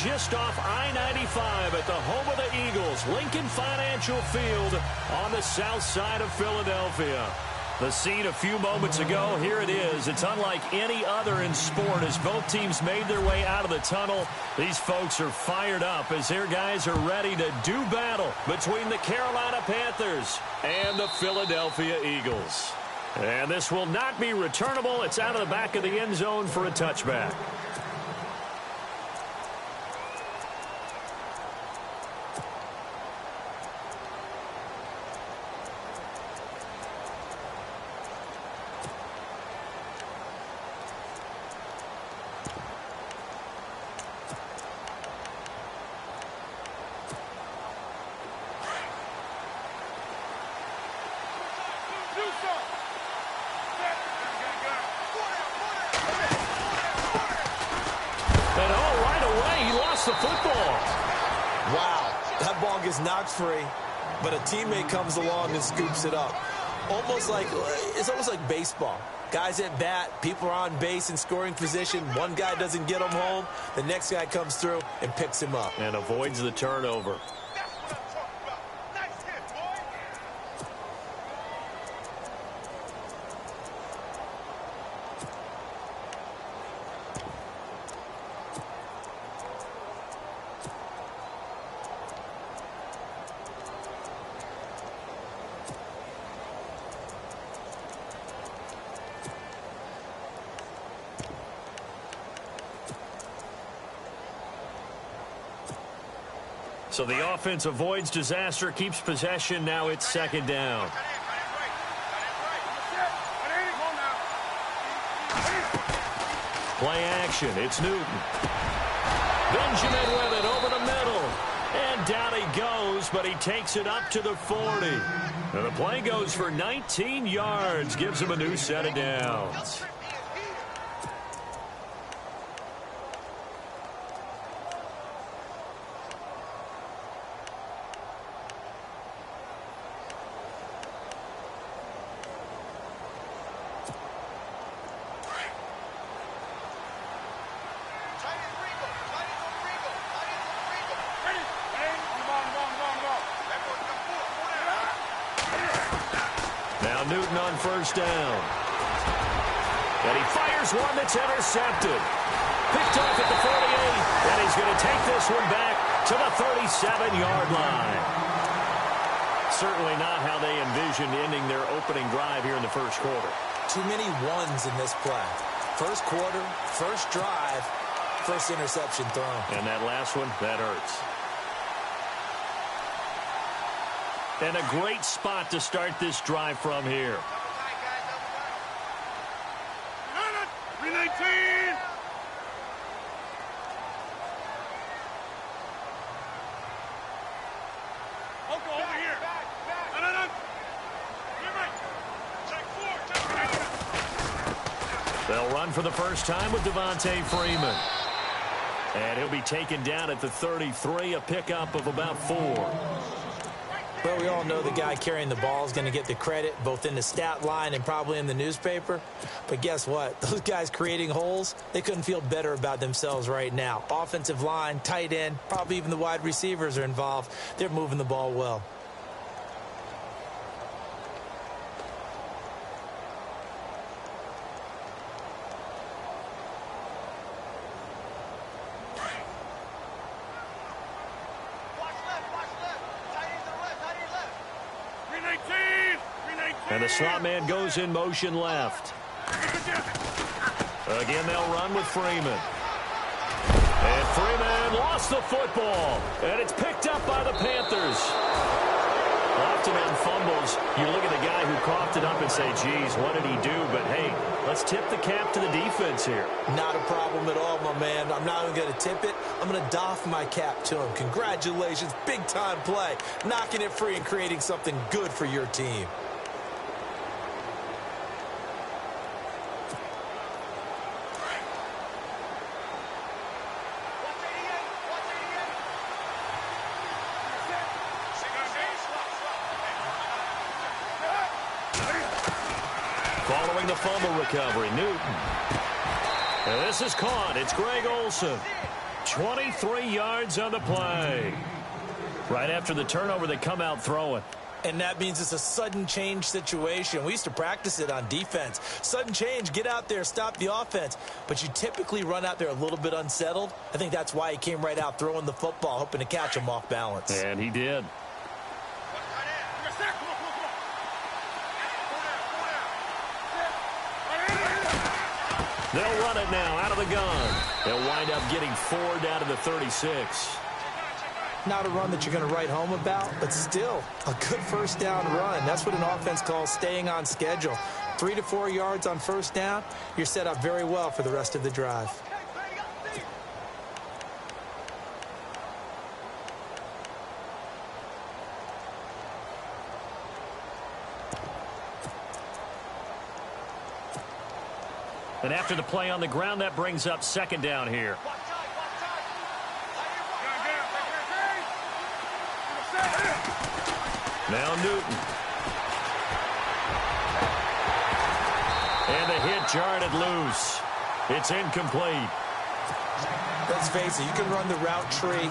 just off I-95 at the home of the Eagles, Lincoln Financial Field on the south side of Philadelphia. The scene a few moments ago, here it is. It's unlike any other in sport as both teams made their way out of the tunnel. These folks are fired up as their guys are ready to do battle between the Carolina Panthers and the Philadelphia Eagles. And this will not be returnable. It's out of the back of the end zone for a touchback. The football. Wow, that ball gets knocked free, but a teammate comes along and scoops it up. It's almost like baseball. Guys at bat, people are on base in scoring position. One guy doesn't get him home. The next guy comes through and picks him up. And avoids the turnover. So the offense avoids disaster, keeps possession. Now it's second down. Play action. It's Newton. Benjamin with it over the middle. And down he goes, but he takes it up to the 40. And the play goes for 19 yards. Gives him a new set of downs. Newton on first down. And he fires one that's intercepted. Picked off at the 48. And he's going to take this one back to the 37-yard line. Certainly not how they envisioned ending their opening drive here in the first quarter. Too many ones in this play. First quarter, first drive, first interception thrown. And that last one, that hurts. And a great spot to start this drive from here. 319. Over here. No. Check 4. They'll run for the first time with Devontae Freeman. And he'll be taken down at the 33, a pickup of about 4. Well, we all know the guy carrying the ball is going to get the credit, both in the stat line and probably in the newspaper. But guess what? Those guys creating holes, they couldn't feel better about themselves right now. Offensive line, tight end, probably even the wide receivers are involved. They're moving the ball well. And the slot man goes in motion left. Again, they'll run with Freeman. And Freeman lost the football. And it's picked up by the Panthers. Often on fumbles, you look at the guy who coughed it up and say, geez, what did he do? But, hey, let's tip the cap to the defense here. Not a problem at all, my man. I'm not even going to tip it. I'm going to doff my cap to him. Congratulations. Big-time play. Knocking it free and creating something good for your team. Following the fumble recovery, Newton. And this is caught. It's Greg Olsen. 23 yards on the play. Right after the turnover, they come out throwing. And that means it's a sudden change situation. We used to practice it on defense. Sudden change, get out there, stop the offense. But you typically run out there a little bit unsettled. I think that's why he came right out throwing the football, hoping to catch him off balance. And he did. They'll run it now out of the gun. They'll wind up getting 4 down to the 36. Not a run that you're going to write home about, but still a good first down run. That's what an offense calls staying on schedule. 3 to 4 yards on first down, you're set up very well for the rest of the drive. And after the play on the ground, that brings up second down here. Now Newton. And the hit jarred it loose. It's incomplete. Let's face it, you can run the route tree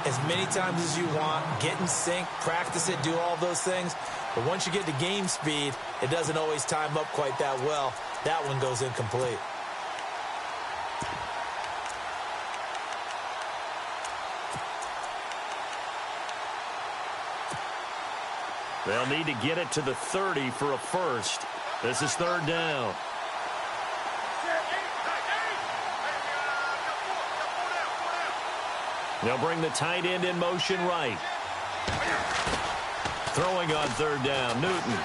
as many times as you want, get in sync, practice it, do all those things. But once you get to game speed, it doesn't always time up quite that well. That one goes incomplete. They'll need to get it to the 30 for a first. This is third down. They'll bring the tight end in motion right. Throwing on third down, Newton.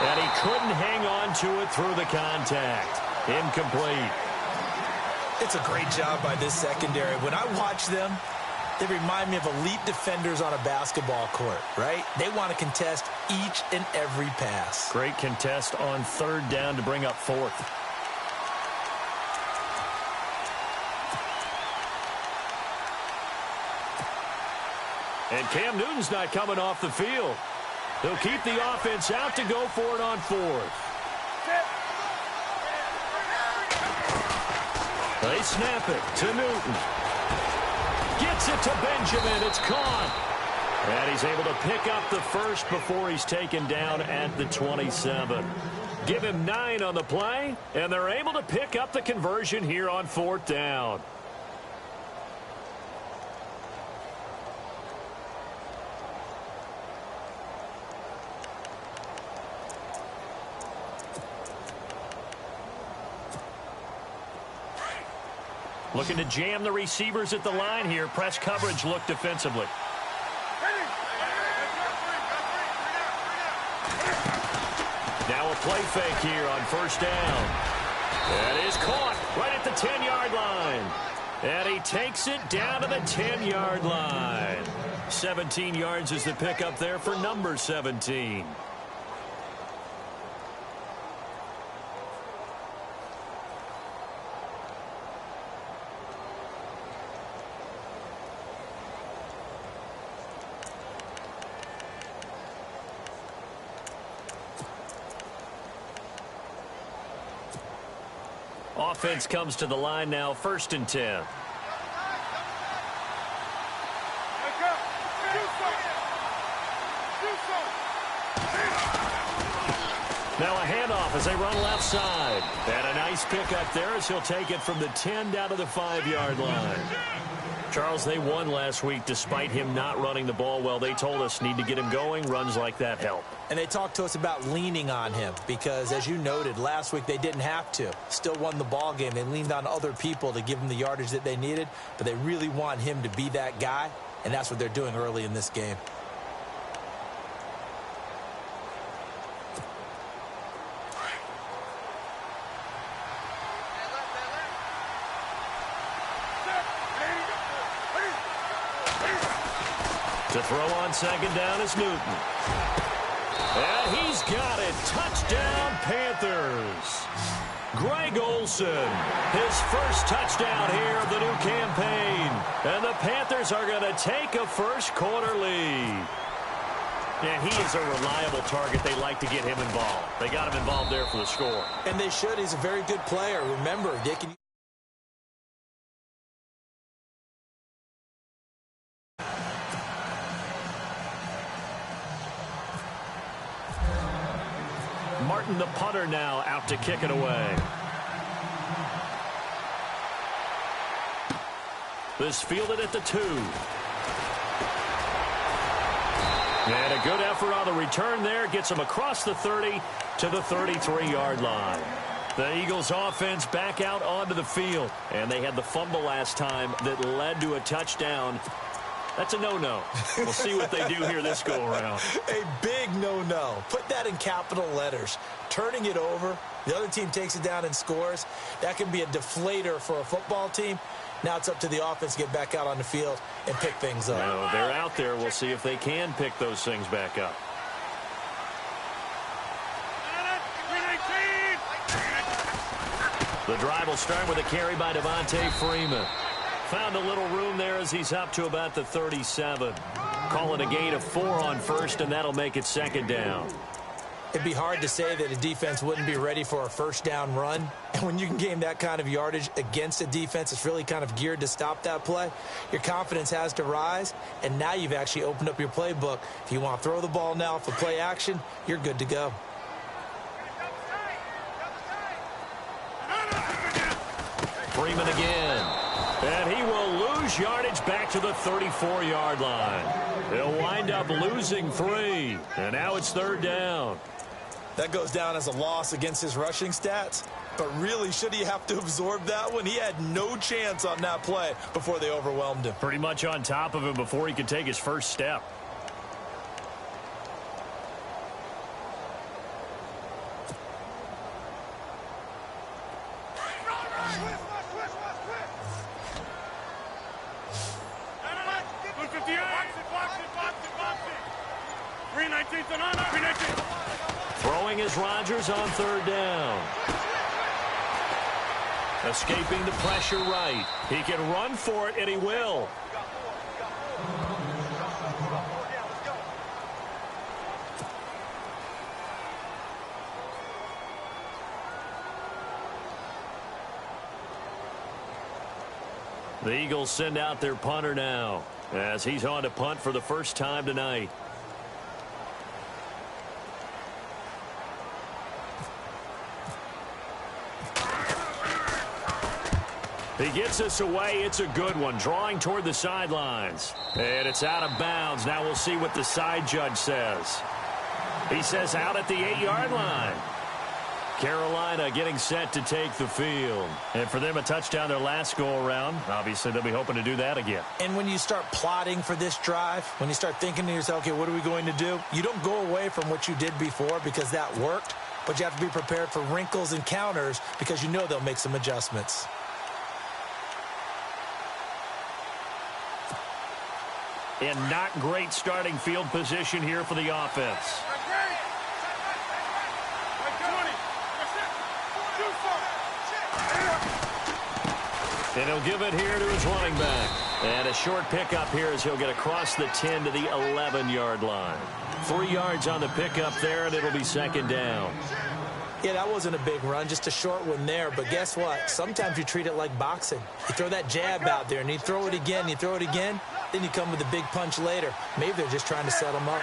And he couldn't hang on to it through the contact. Incomplete. It's a great job by this secondary. When I watch them, they remind me of elite defenders on a basketball court, right? They want to contest each and every pass. Great contest on third down to bring up fourth. And Cam Newton's not coming off the field. He'll keep the offense out to go for it on fourth. They snap it to Newton. Gets it to Benjamin. It's caught. And he's able to pick up the first before he's taken down at the 27. Give him 9 on the play, and they're able to pick up the conversion here on fourth down. Looking to jam the receivers at the line here. Press coverage look defensively. Now a play fake here on first down. That is caught right at the 10-yard line. And he takes it down to the 10-yard line. 17 yards is the pickup there for number 17. Offense comes to the line now, 1st and 10. Now a handoff as they run left side. And a nice pickup there as he'll take it from the 10 down to the 5-yard line. Charles, they won last week despite him not running the ball well. They told us need to get him going. Runs like that help. And they talked to us about leaning on him because, as you noted, last week they didn't have to. Still won the ball game. They leaned on other people to give them the yardage that they needed, but they really want him to be that guy, and that's what they're doing early in this game. To throw on second down is Newton. And he's got it. Touchdown, Panthers. Greg Olsen, his first touchdown here of the new campaign. And the Panthers are going to take a first-quarter lead. And he is a reliable target. They like to get him involved. They got him involved there for the score. And they should. He's a very good player. Remember, they can Martin, the punter, now out to kick it away. This fielded at the 2. And a good effort on the return there. Gets him across the 30 to the 33-yard line. The Eagles offense back out onto the field. And they had the fumble last time that led to a touchdown. That's a no-no. We'll see what they do here this go-around. A big no-no. Put that in capital letters. Turning it over, the other team takes it down and scores. That can be a deflator for a football team. Now it's up to the offense to get back out on the field and pick things up. Well, they're out there. We'll see if they can pick those things back up. The drive will start with a carry by Devontae Freeman. Found a little room there as he's up to about the 37. Call it a gain of 4 on first, and that'll make it second down. It'd be hard to say that a defense wouldn't be ready for a first down run. And when you can gain that kind of yardage against a defense that's really kind of geared to stop that play, your confidence has to rise, and now you've actually opened up your playbook. If you want to throw the ball now for play action, you're good to go. Freeman again. And he will lose yardage back to the 34-yard line. He'll wind up losing 3. And now it's third down. That goes down as a loss against his rushing stats. But really, should he have to absorb that one? He had no chance on that play before they overwhelmed him. Pretty much on top of him before he could take his first step. Throwing is Rodgers on third down. Escaping the pressure right. He can run for it, and he will. The Eagles send out their punter now as he's on to punt for the first time tonight. He gets us away. It's a good one. Drawing toward the sidelines. And it's out of bounds. Now we'll see what the side judge says. He says out at the 8-yard line. Carolina getting set to take the field. And for them, a touchdown their last go-around. Obviously, they'll be hoping to do that again. And when you start plotting for this drive, when you start thinking to yourself, okay, what are we going to do? You don't go away from what you did before because that worked. But you have to be prepared for wrinkles and counters because you know they'll make some adjustments. And not great starting field position here for the offense. And he'll give it here to his running back. And a short pickup here as he'll get across the 10 to the 11-yard line. 3 yards on the pickup there, and it'll be second down. Yeah, that wasn't a big run, just a short one there. But guess what? Sometimes you treat it like boxing. You throw that jab out there, and you throw it again, you throw it again. Then you come with a big punch later. Maybe they're just trying to set them up.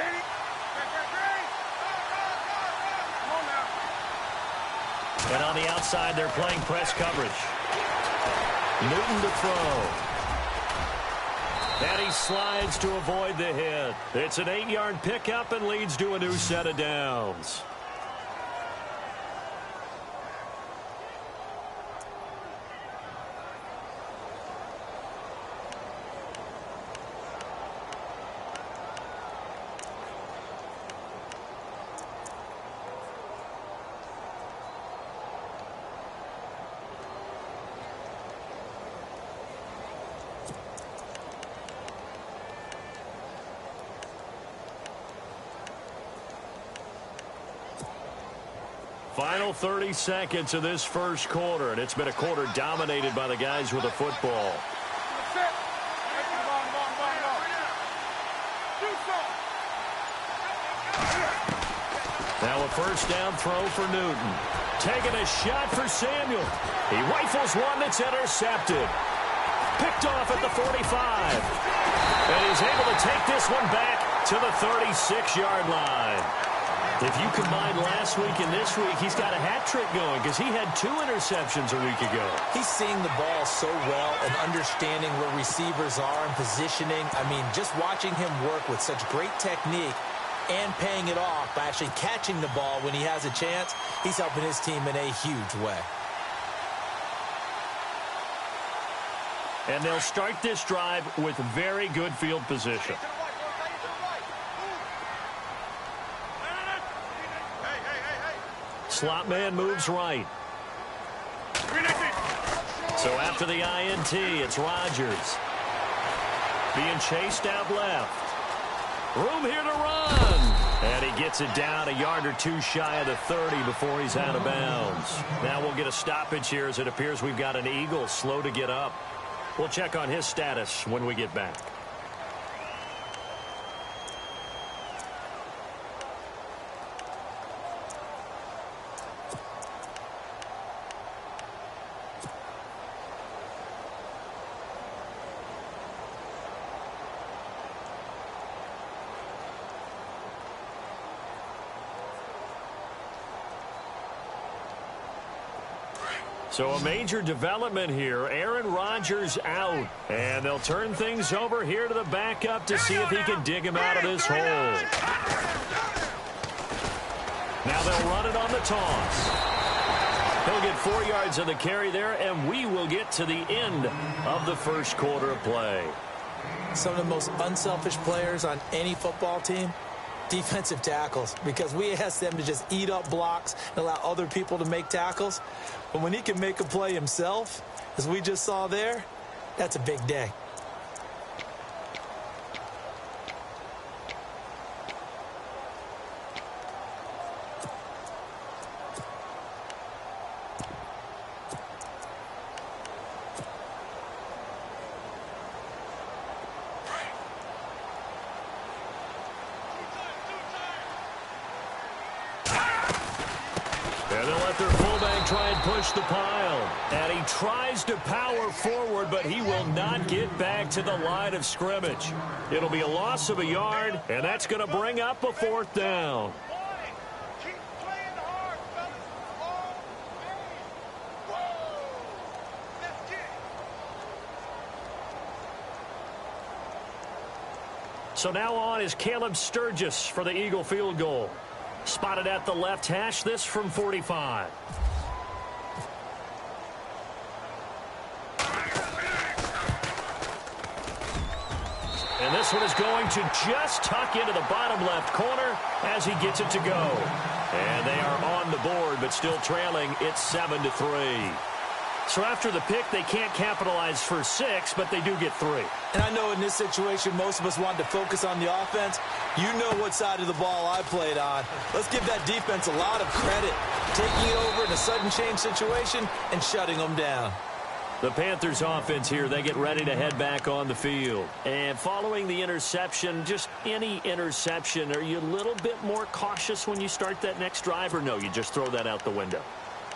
And on the outside, they're playing press coverage. Newton to throw. And he slides to avoid the hit. It's an 8-yard pickup and leads to a new set of downs. Final 30 seconds of this first quarter, and it's been a quarter dominated by the guys with the football. Now a first down throw for Newton. Taking a shot for Samuel. He rifles one that's intercepted. Picked off at the 45. And he's able to take this one back to the 36-yard line. If you combine last week and this week, he's got a hat trick going because he had 2 interceptions a week ago. He's seeing the ball so well and understanding where receivers are and positioning. I mean, just watching him work with such great technique and paying it off by actually catching the ball when he has a chance, he's helping his team in a huge way. And they'll start this drive with very good field position. Slot man moves right. So after the INT, it's Rodgers. Being chased out left. Room here to run. And he gets it down a yard or 2 shy of the 30 before he's out of bounds. Now we'll get a stoppage here as it appears we've got an Eagle slow to get up. We'll check on his status when we get back. So a major development here. Aaron Rodgers out. And they'll turn things over here to the backup to see if he can dig him out of this hole. Now they'll run it on the toss. He'll get 4 yards on the carry there, and we will get to the end of the first quarter of play. Some of the most unselfish players on any football team, defensive tackles, because we ask them to just eat up blocks and allow other people to make tackles. But when he can make a play himself, as we just saw there, that's a big day. Try and push the pile. And he tries to power forward, but he will not get back to the line of scrimmage. It'll be a loss of a yard, and that's going to bring up a 4th down. So now on is Caleb Sturgis for the Eagle field goal. Spotted at the left hash, this from 45. And this one is going to just tuck into the bottom left corner as he gets it to go. And they are on the board, but still trailing. It's 7-3. So after the pick, they can't capitalize for 6, but they do get 3. And I know in this situation, most of us want to focus on the offense. You know what side of the ball I played on. Let's give that defense a lot of credit, taking it over in a sudden change situation and shutting them down. The Panthers offense here, they get ready to head back on the field. And following the interception, just any interception, are you a little bit more cautious when you start that next drive, or no, you just throw that out the window?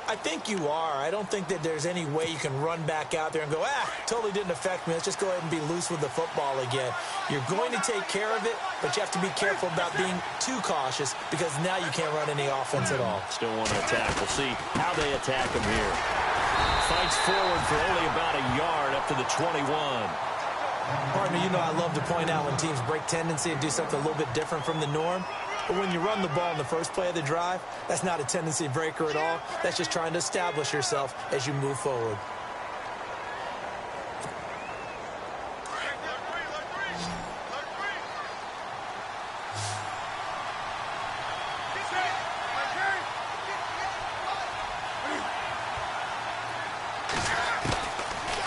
I think you are. I don't think that there's any way you can run back out there and go, totally didn't affect me. Let's just go ahead and be loose with the football again. You're going to take care of it, but you have to be careful about being too cautious because now you can't run any offense at all. Still want to attack. We'll see how they attack him here. Fights forward for only about a yard up to the 21. Partner, you know I love to point out when teams break tendency and do something a little bit different from the norm. But when you run the ball in the first play of the drive, that's not a tendency breaker at all. That's just trying to establish yourself as you move forward.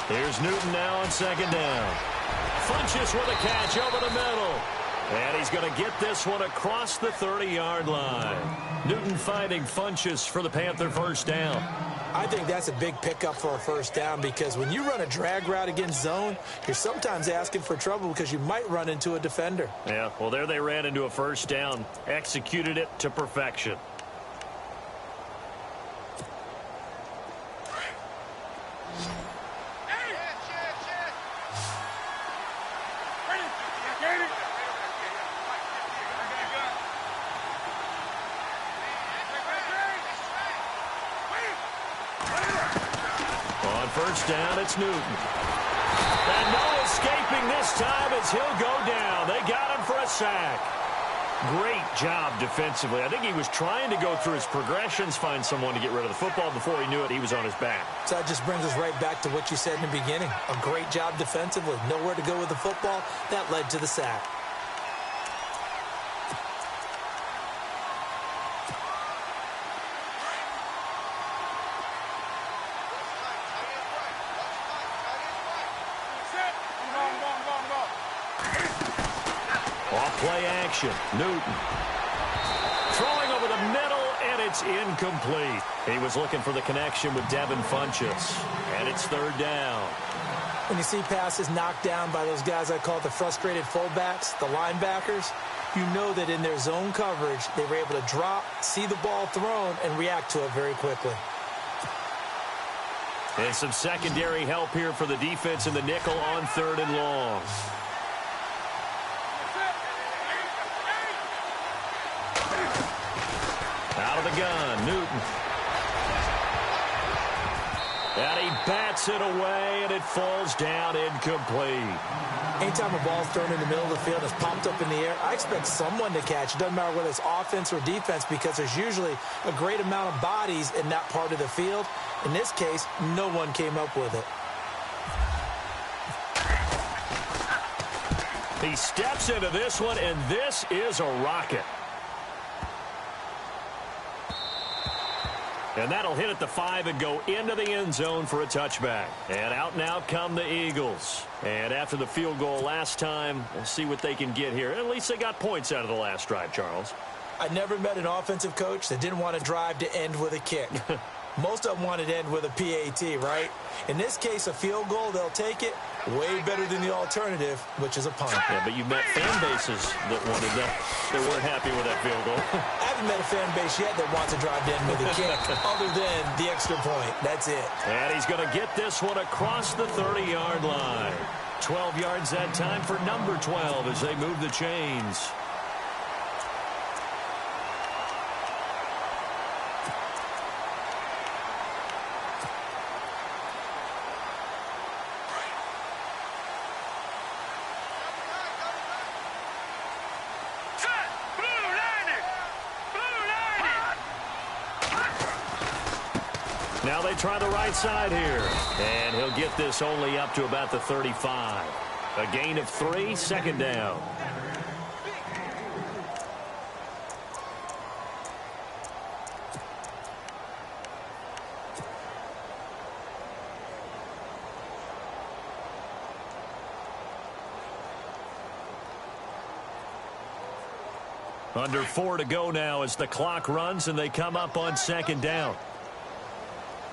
Here's Newton now on 2nd down. Funches with a catch over the middle. And he's going to get this one across the 30-yard line. Newton finding Funches for the Panther 1st down. I think that's a big pickup for a 1st down because when you run a drag route against zone, you're sometimes asking for trouble because you might run into a defender. Yeah, well, there they ran into a 1st down. Executed it to perfection. first down, it's Newton. And no escaping this time as he'll go down. They got him for a sack. Great job defensively. I think he was trying to go through his progressions, find someone to get rid of the football. Before he knew it, he was on his back. So that just brings us right back to what you said in the beginning. A great job defensively. Nowhere to go with the football. That led to the sack. Play action. Newton. Throwing over the middle, and it's incomplete. He was looking for the connection with Devin Funchess. And it's third down. When you see passes knocked down by those guys I call the frustrated fullbacks, the linebackers, you know that in their zone coverage, they were able to drop, see the ball thrown, and react to it very quickly. And some secondary help here for the defense in the nickel on third and long. Out of the gun, Newton. And he bats it away, and it falls down incomplete. Anytime a ball's thrown in the middle of the field and it's popped up in the air, I expect someone to catch. It doesn't matter whether it's offense or defense because there's usually a great amount of bodies in that part of the field. In this case, no one came up with it. He steps into this one, and this is a rocket. And that'll hit at the 5 and go into the end zone for a touchback. And out now come the Eagles. And after the field goal last time, we'll see what they can get here. At least they got points out of the last drive, Charles. I never met an offensive coach that didn't want to drive to end with a kick. Most of them wanted to end with a PAT, right? In this case, a field goal, they'll take it. Way better than the alternative, which is a punt. Yeah, but you've met fan bases that wanted that. They weren't happy with that field goal. I haven't met a fan base yet that wants to drive to end with a kick, other than the extra point. That's it. And he's going to get this one across the 30-yard line. 12 yards that time for number 12 as they move the chains. Now they try the right side here. And he'll get this only up to about the 35. A gain of 3, second down. Under 4 to go now as the clock runs and they come up on second down.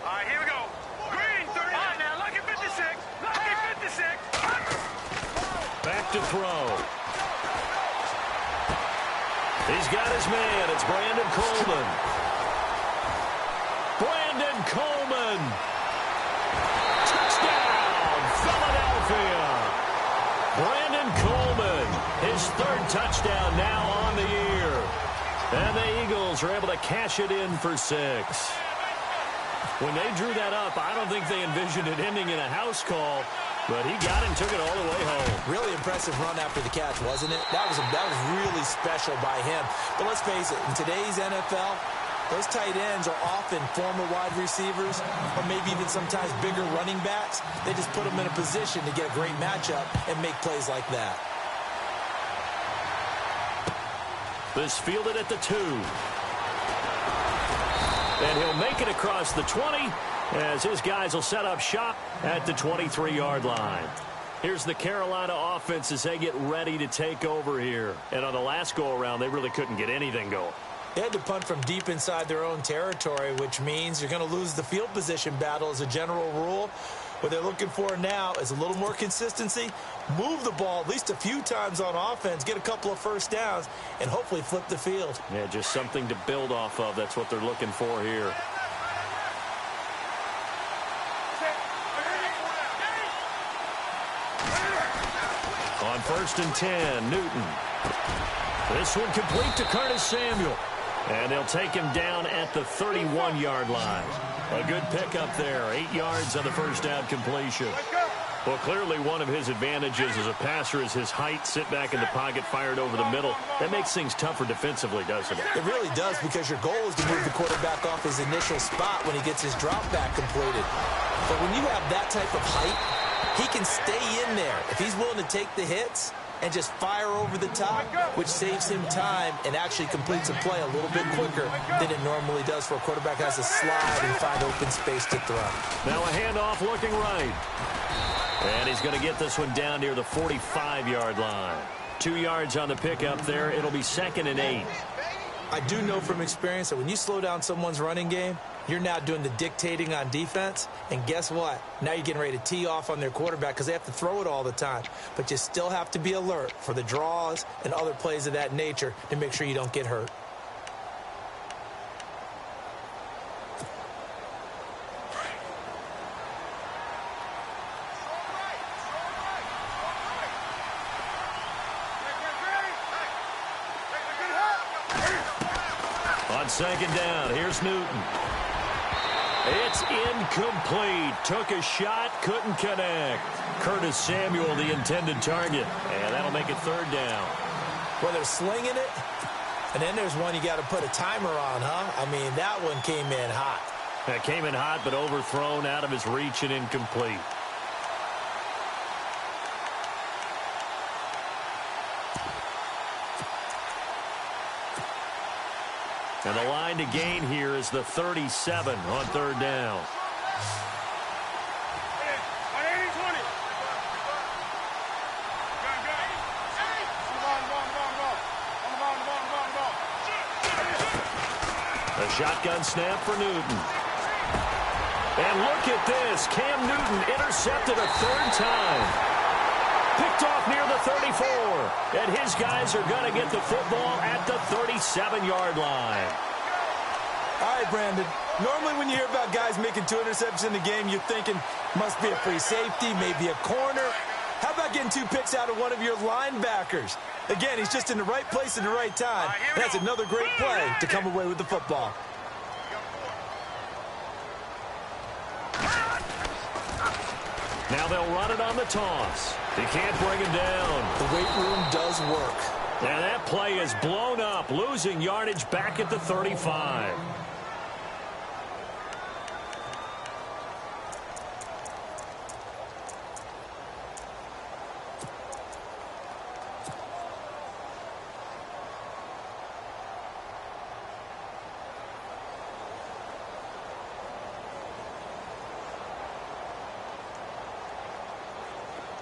All right, here we go. Green, 39. Now, look at 56. Look at 56. Back to throw. He's got his man. It's Brandon Coleman. Brandon Coleman. Touchdown, Philadelphia. Brandon Coleman, his third touchdown now on the year. And the Eagles are able to cash it in for 6. When they drew that up, I don't think they envisioned it ending in a house call, but he got it and took it all the way home. Really impressive run after the catch, wasn't it? That was really special by him. But let's face it, in today's NFL, those tight ends are often former wide receivers or maybe even sometimes bigger running backs. They just put them in a position to get a great matchup and make plays like that. This fielded at the 2. And he'll make it across the 20 as his guys will set up shop at the 23-yard line. Here's the Carolina offense as they get ready to take over here. And on the last go-around, they really couldn't get anything going. They had to punt from deep inside their own territory, which means you're going to lose the field position battle as a general rule. What they're looking for now is a little more consistency, move the ball at least a few times on offense, get a couple of first downs, and hopefully flip the field. Yeah, just something to build off of. That's what they're looking for here. On 1st and 10, Newton. This one complete to Curtis Samuel. And they'll take him down at the 31-yard line. A good pickup there. 8 yards on the first down completion. Well, clearly one of his advantages as a passer is his height. Sit back in the pocket, fired over the middle. That makes things tougher defensively, doesn't it? It really does, because your goal is to move the quarterback off his initial spot when he gets his drop back completed. But when you have that type of height, he can stay in there if he's willing to take the hits and just fire over the top, which saves him time and actually completes a play a little bit quicker than it normally does for a quarterback who has to slide and find open space to throw. Now a handoff looking right. And he's going to get this one down near the 45-yard line. 2 yards on the pickup there. It'll be 2nd and 8. I do know from experience that when you slow down someone's running game, you're now doing the dictating on defense. And guess what? Now you're getting ready to tee off on their quarterback because they have to throw it all the time. But you still have to be alert for the draws and other plays of that nature to make sure you don't get hurt. On 2nd down, here's Newton. It's incomplete. Took a shot, couldn't connect. Curtis Samuel, the intended target. And that'll make it 3rd down. Well, they're slinging it, and then there's one you got to put a timer on, huh? I mean, that one came in hot. That came in hot, but overthrown, out of his reach, and incomplete. And the line to gain here is the 37 on 3rd down. A shotgun snap for Newton. And look at this. Cam Newton intercepted a 3rd time. Picked off near the 34. And his guys are going to get the football at the 37-yard line. All right, Brandon. Normally when you hear about guys making 2 interceptions in the game, you're thinking must be a free safety, maybe a corner. How about getting 2 picks out of one of your linebackers? Again, he's just in the right place at the right time. And that's another great play to come away with the football. Now they'll run it on the toss. They can't bring him down. The weight room does work. And that play is blown up, losing yardage back at the 35.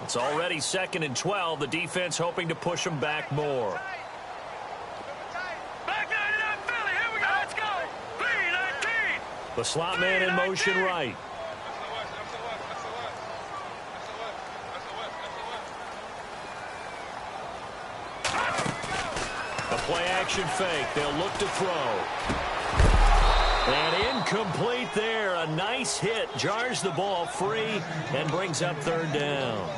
It's already 2nd and 12. The defense hoping to push them back more. Back 99 Philly, here we go, let's go. 3-19. The slot man in motion right. A play action fake. They'll look to throw. And incomplete there. A nice hit. Jars the ball free and brings up 3rd down.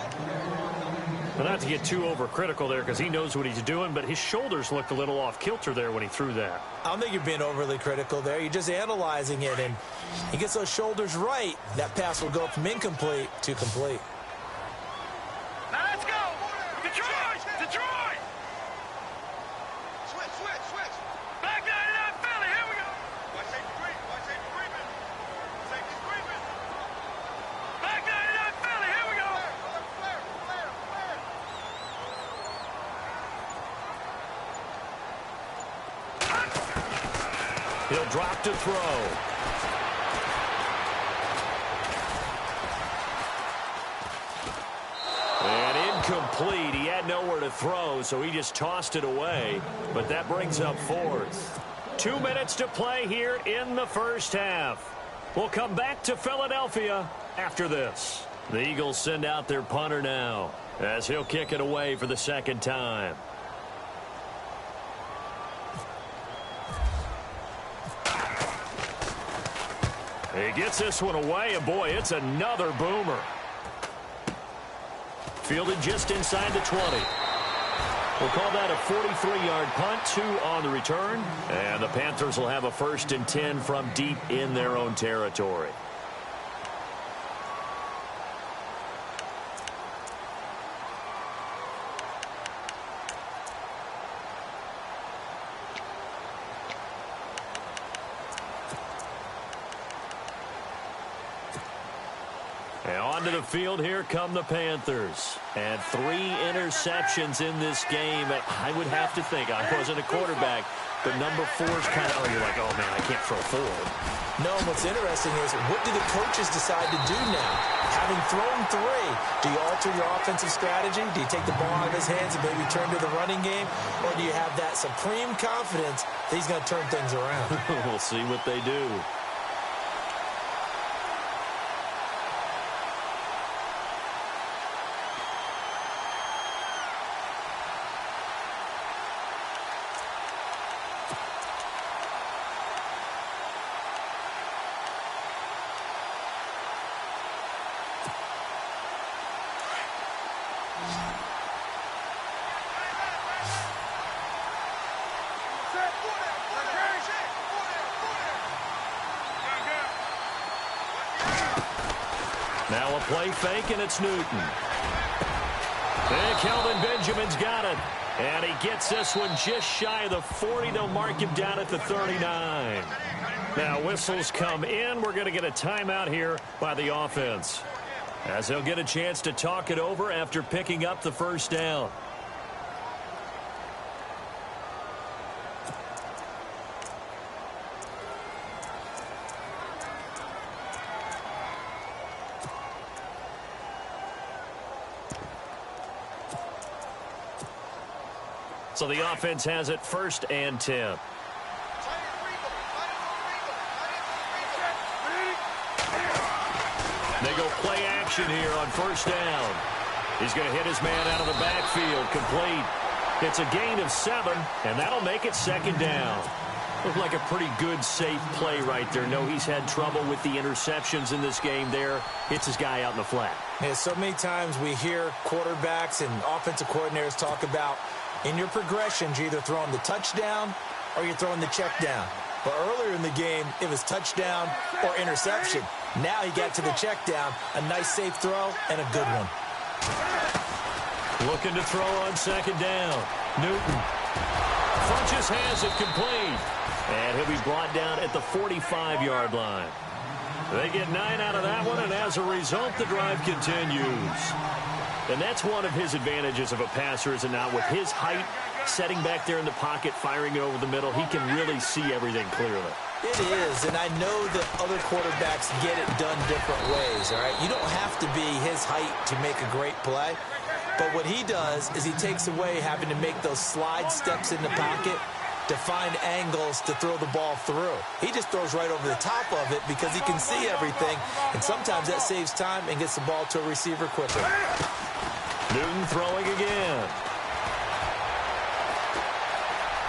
Well, not to get too overcritical there because he knows what he's doing, but his shoulders looked a little off kilter there when he threw that. I don't think you're being overly critical there. You're just analyzing it, and he gets those shoulders right. That pass will go from incomplete to complete. Now let's go. Detroit, Detroit. Switch. Back 99 Philly, here we go. Watch safety creeping. Safety's creeping. Back 99 Philly, here we go. Flare. He'll drop to throw. And incomplete. He had nowhere to throw, so he just tossed it away. But that brings up 4th. 2 minutes to play here in the first half. We'll come back to Philadelphia after this. The Eagles send out their punter now as he'll kick it away for the 2nd time. He gets this one away, and boy, it's another boomer. Fielded just inside the 20. We'll call that a 43-yard punt, 2 on the return. And the Panthers will have a 1st and 10 from deep in their own territory. And onto the field, here come the Panthers. And 3 interceptions in this game. I would have to think, I wasn't a quarterback, but number 4's kind of, you're like, oh man, I can't throw 4. No, what's interesting is, what do the coaches decide to do now? Having thrown 3, do you alter your offensive strategy? Do you take the ball out of his hands and maybe turn to the running game? Or do you have that supreme confidence that he's going to turn things around? We'll see what they do. Now a play fake, and it's Newton. And Kelvin Benjamin's got it. And he gets this one just shy of the 40. They'll mark him down at the 39. Now whistles come in. We're going to get a timeout here by the offense, as they'll get a chance to talk it over after picking up the 1st down. So the offense has it 1st and 10. They go play action here on 1st down. He's going to hit his man out of the backfield, complete. It's a gain of 7, and that'll make it 2nd down. Looked like a pretty good, safe play right there. No, he's had trouble with the interceptions in this game there. Hits his guy out in the flat. Yeah, so many times we hear quarterbacks and offensive coordinators talk about, in your progressions, you're either throwing the touchdown or you're throwing the check down. But earlier in the game, it was touchdown or interception. Now he got to the check down, a nice safe throw, and a good one. Looking to throw on 2nd down. Newton. Funches has it complete. And he'll be brought down at the 45-yard line. They get 9 out of that one, and as a result, the drive continues. And that's one of his advantages of a passer, is it not? With his height, setting back there in the pocket, firing it over the middle, he can really see everything clearly. It is, and I know that other quarterbacks get it done different ways, all right? You don't have to be his height to make a great play. But what he does is he takes away having to make those slide steps in the pocket to find angles to throw the ball through. He just throws right over the top of it because he can see everything, and sometimes that saves time and gets the ball to a receiver quicker. Newton throwing again.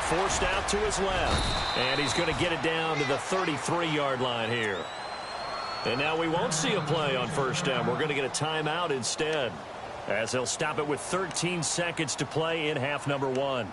Forced out to his left. And he's going to get it down to the 33-yard line here. And now we won't see a play on 1st down. We're going to get a timeout instead, as they'll stop it with 13 seconds to play in half number 1.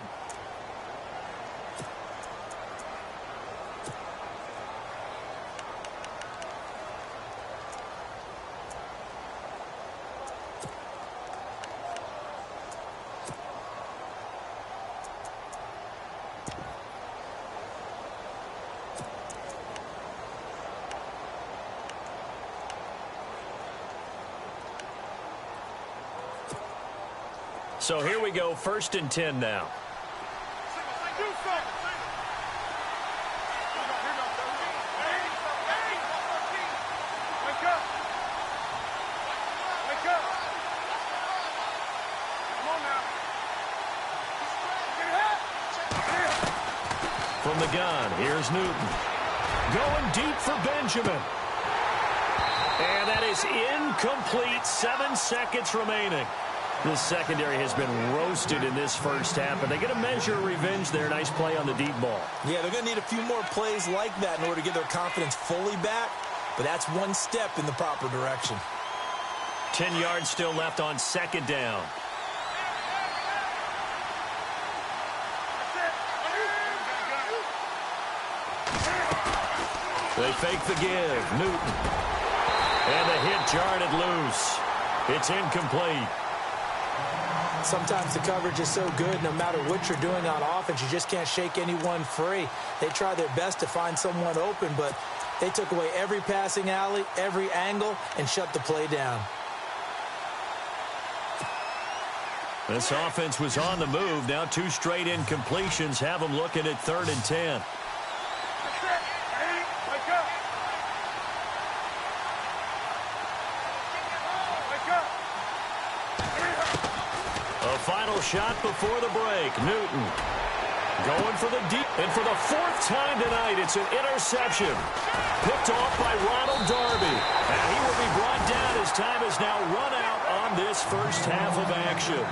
So here we go, 1st and 10 now. From the gun, here's Newton. Going deep for Benjamin. And that is incomplete. 7 seconds remaining. This secondary has been roasted in this 1st half, but they get a measure of revenge there. Nice play on the deep ball. Yeah, they're going to need a few more plays like that in order to get their confidence fully back, but that's one step in the proper direction. 10 yards still left on 2nd down. They fake the give. Newton. And the hit jarred it loose. It's incomplete. Sometimes the coverage is so good, no matter what you're doing on offense, you just can't shake anyone free. They try their best to find someone open, but they took away every passing alley, every angle, and shut the play down. This offense was on the move. Now 2 straight incompletions have them looking at 3rd and 10. A final shot before the break. Newton going for the deep. And for the 4th time tonight, it's an interception. Picked off by Ronald Darby. And he will be brought down as time has now run out on this first half of action.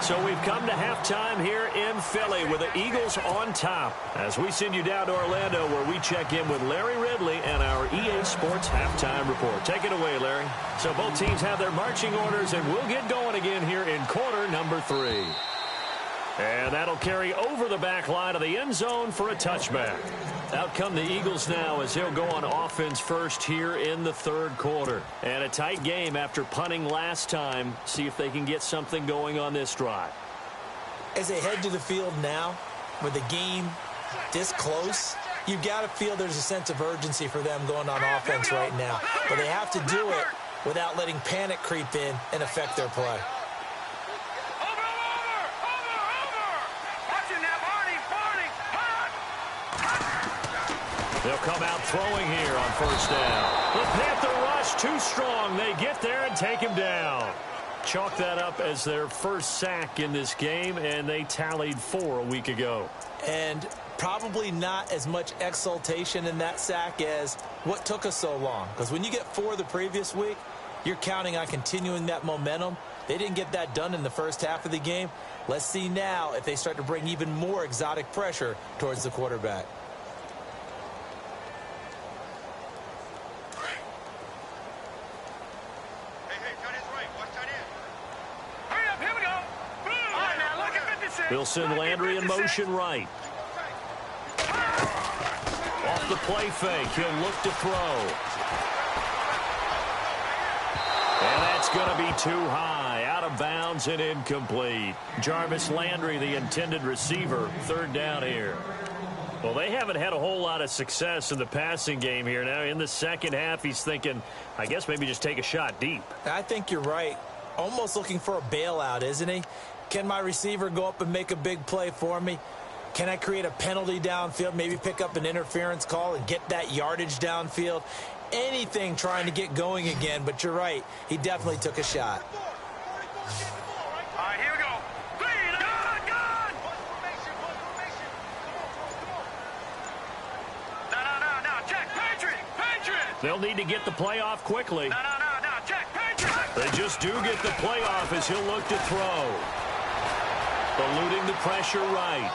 So we've come to halftime here in Philly with the Eagles on top. As we send you down to Orlando where we check in with Larry Ridley and our EA Sports Halftime Report. Take it away, Larry. So both teams have their marching orders, and we'll get going again here in quarter number 3. And that'll carry over the back line of the end zone for a touchback. Out come the Eagles now as they'll go on offense first here in the 3rd quarter. And a tight game after punting last time. See if they can get something going on this drive. As they head to the field now, with the game this close, you've got to feel there's a sense of urgency for them going on offense right now. But they have to do it without letting panic creep in and affect their play. They'll come out throwing here on 1st down. The Panther rush too strong. They get there and take him down. Chalk that up as their first sack in this game, and they tallied 4 a week ago. And probably not as much exultation in that sack as what took us so long. Because when you get 4 the previous week, you're counting on continuing that momentum. They didn't get that done in the first half of the game. Let's see now if they start to bring even more exotic pressure towards the quarterback. He'll send Landry in motion right. Off the play fake, he'll look to throw. And that's going to be too high. Out of bounds and incomplete. Jarvis Landry, the intended receiver. 3rd down here. Well, they haven't had a whole lot of success in the passing game here. Now, in the second half, he's thinking, I guess maybe just take a shot deep. I think you're right. Almost looking for a bailout, isn't he? Can my receiver go up and make a big play for me? Can I create a penalty downfield, maybe pick up an interference call and get that yardage downfield? Anything trying to get going again, but you're right. He definitely took a shot. All right, here we go. Green, gun! No, check, Patriot! They'll need to get the play off quickly. No, check, Patriot! They just do get the play off as he'll look to throw. Eluding the pressure right.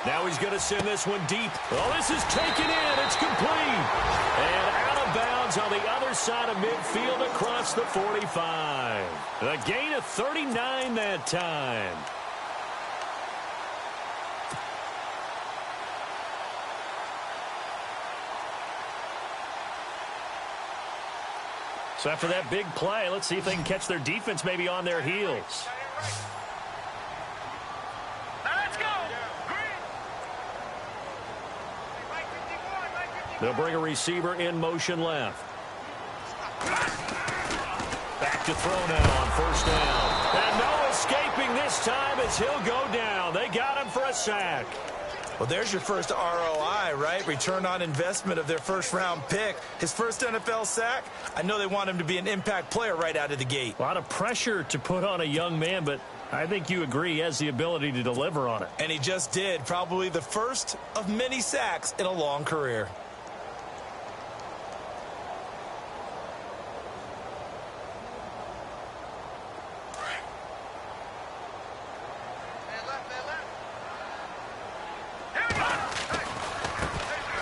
Now he's going to send this one deep. Oh, this is taken in. It's complete. And out of bounds on the other side of midfield across the 45. A gain of 39 that time. So after that big play, let's see if they can catch their defense maybe on their heels. They'll bring a receiver in motion left. Back to throw now on 1st down. And no escaping this time as he'll go down. They got him for a sack. Well, there's your first ROI, right? Return on investment of their first-round pick. His first NFL sack. I know they want him to be an impact player right out of the gate. A lot of pressure to put on a young man, but I think you agree he has the ability to deliver on it. And he just did. Probably the first of many sacks in a long career.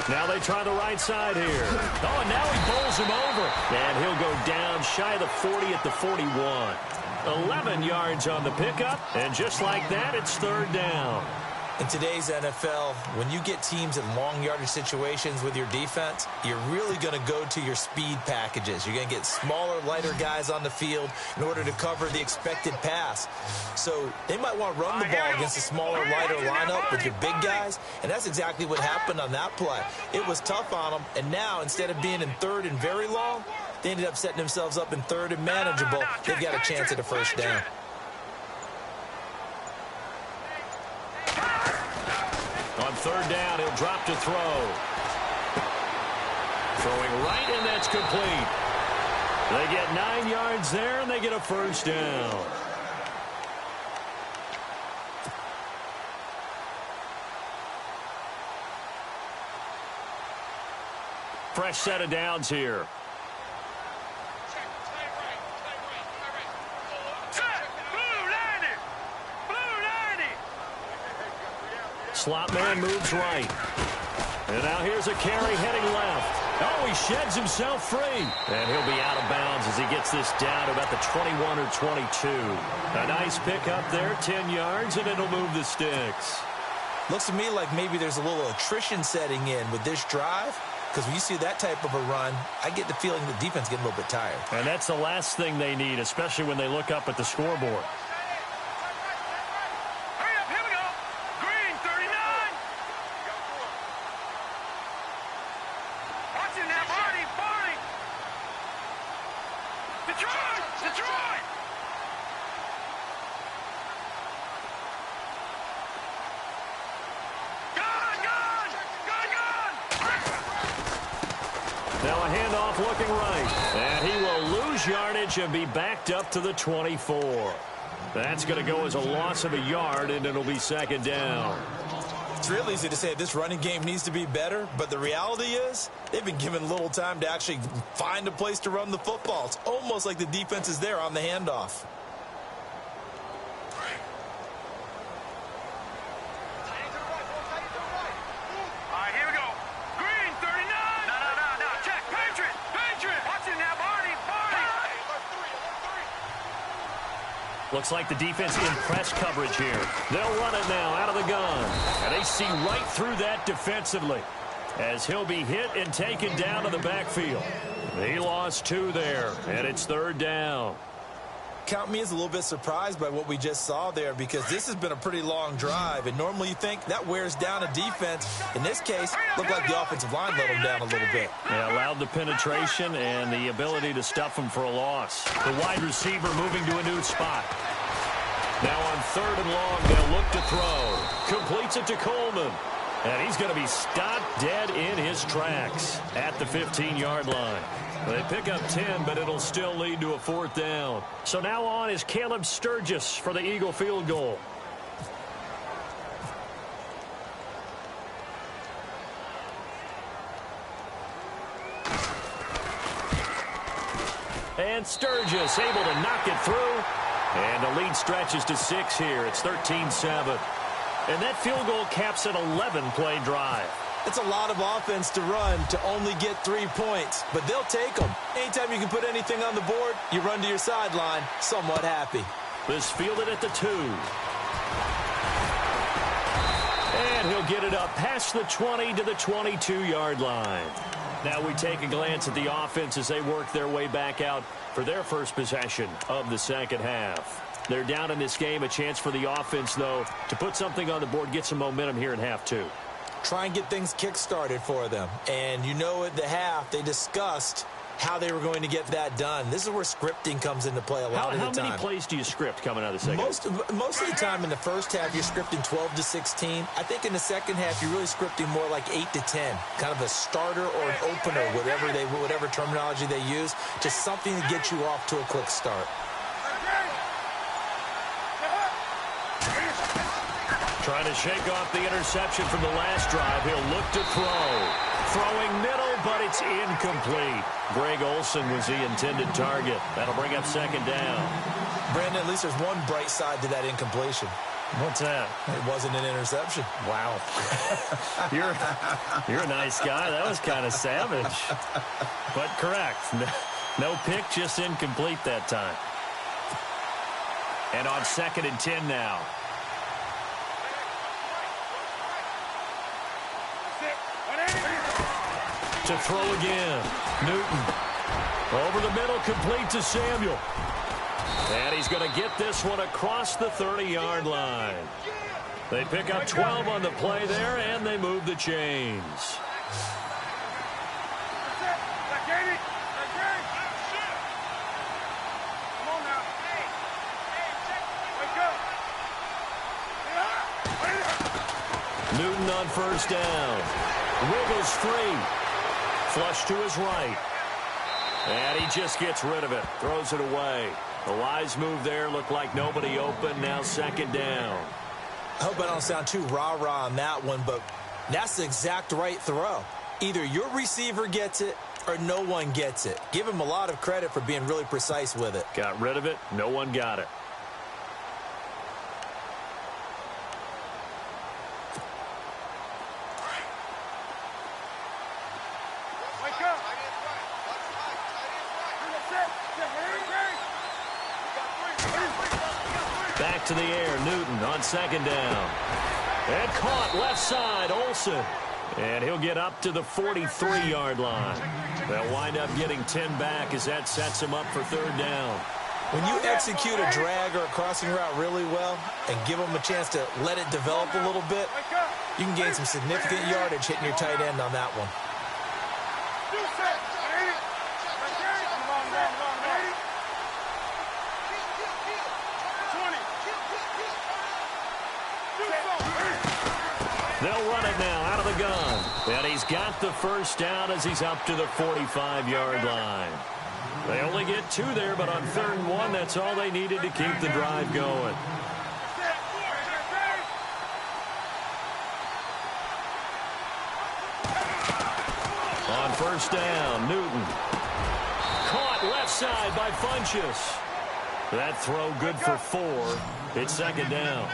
Now they try the right side here. Oh, and now he bowls him over. And he'll go down shy of the 40 at the 41. 11 yards on the pickup. And just like that, it's 3rd down. In today's NFL, when you get teams in long yardage situations with your defense, you're really going to go to your speed packages. You're going to get smaller, lighter guys on the field in order to cover the expected pass. So they might want to run the ball against a smaller, lighter lineup with your big guys, and that's exactly what happened on that play. It was tough on them, and now instead of being in third and very long, they ended up setting themselves up in third and manageable. They've got a chance at a first down. On third down, he'll drop to throw. Throwing right, and that's complete. They get 9 yards there, and they get a first down. Fresh set of downs here. Slot man moves right. And now here's a carry heading left. Oh, he sheds himself free. And he'll be out of bounds as he gets this down to about the 21 or 22. A nice pick up there, 10 yards, and it'll move the sticks. Looks to me like maybe there's a little attrition setting in with this drive. Because when you see that type of a run, I get the feeling the defense getting a little bit tired. And that's the last thing they need, especially when they look up at the scoreboard. Now a handoff looking right. And he will lose yardage and be backed up to the 24. That's going to go as a loss of a yard, and it'll be second down. It's real easy to say this running game needs to be better, but the reality is they've been given little time to actually find a place to run the football. It's almost like the defense is there on the handoff. Looks like the defense in press coverage here. They'll run it now out of the gun. And they see right through that defensively as he'll be hit and taken down to the backfield. He lost 2 there, and it's third down. Count me as a little bit surprised by what we just saw there, because this has been a pretty long drive, and normally you think that wears down a defense. In this case, looked like the offensive line let them down a little bit. Yeah, allowed the penetration and the ability to stuff them for a loss. The wide receiver moving to a new spot. Now on third and long, they'll look to throw. Completes it to Coleman. And he's going to be stopped dead in his tracks at the 15-yard line. They pick up 10, but it'll still lead to a fourth down. So now on is Caleb Sturgis for the Eagle field goal. And Sturgis able to knock it through. And the lead stretches to 6 here. It's 13-7. And that field goal caps an 11-play drive. It's a lot of offense to run to only get 3 points, but they'll take them. Anytime you can put anything on the board, you run to your sideline, somewhat happy. This fielded at the 2. And he'll get it up past the 20 to the 22-yard line. Now we take a glance at the offense as they work their way back out for their first possession of the second half. They're down in this game. A chance for the offense, though, to put something on the board, get some momentum here in half 2. Try and get things kick-started for them. And you know at the half, they discussed how they were going to get that done. This is where scripting comes into play a lot of the time. How many plays do you script coming out of the second? Most of the time in the first half, you're scripting 12 to 16. I think in the second half, you're really scripting more like 8 to 10. Kind of a starter or an opener, whatever terminology they use, just something to get you off to a quick start. Trying to shake off the interception from the last drive. He'll look to throw. Throwing middle, but it's incomplete. Greg Olsen was the intended target. That'll bring up second down. Brandon, at least there's one bright side to that incompletion. What's that? It wasn't an interception. Wow. You're a nice guy. That was kind of savage. But correct. No pick, just incomplete that time. And on 2nd and 10 now. To throw again. Newton. Over the middle, complete to Samuel. And he's going to get this one across the 30-yard line. They pick up 12 on the play there, and they move the chains. Newton on first down. Wiggles free. Flush to his right. And he just gets rid of it. Throws it away. The wise move there. Looked like nobody open. Now second down. I hope I don't sound too rah-rah on that one, but that's the exact right throw. Either your receiver gets it or no one gets it. Give him a lot of credit for being really precise with it. Got rid of it. No one got it. Back to the air, Newton on second down. And caught left side, Olsen. And he'll get up to the 43-yard line. They'll wind up getting 10 back as that sets him up for third down. When you execute a drag or a crossing route really well and give them a chance to let it develop a little bit, you can gain some significant yardage hitting your tight end on that one. They'll run it now out of the gun. And he's got the first down as he's up to the 45-yard line. They only get 2 there, but on 3rd and 1, that's all they needed to keep the drive going. On first down, Newton. Caught left side by Funchess. That throw good for 4. It's second down.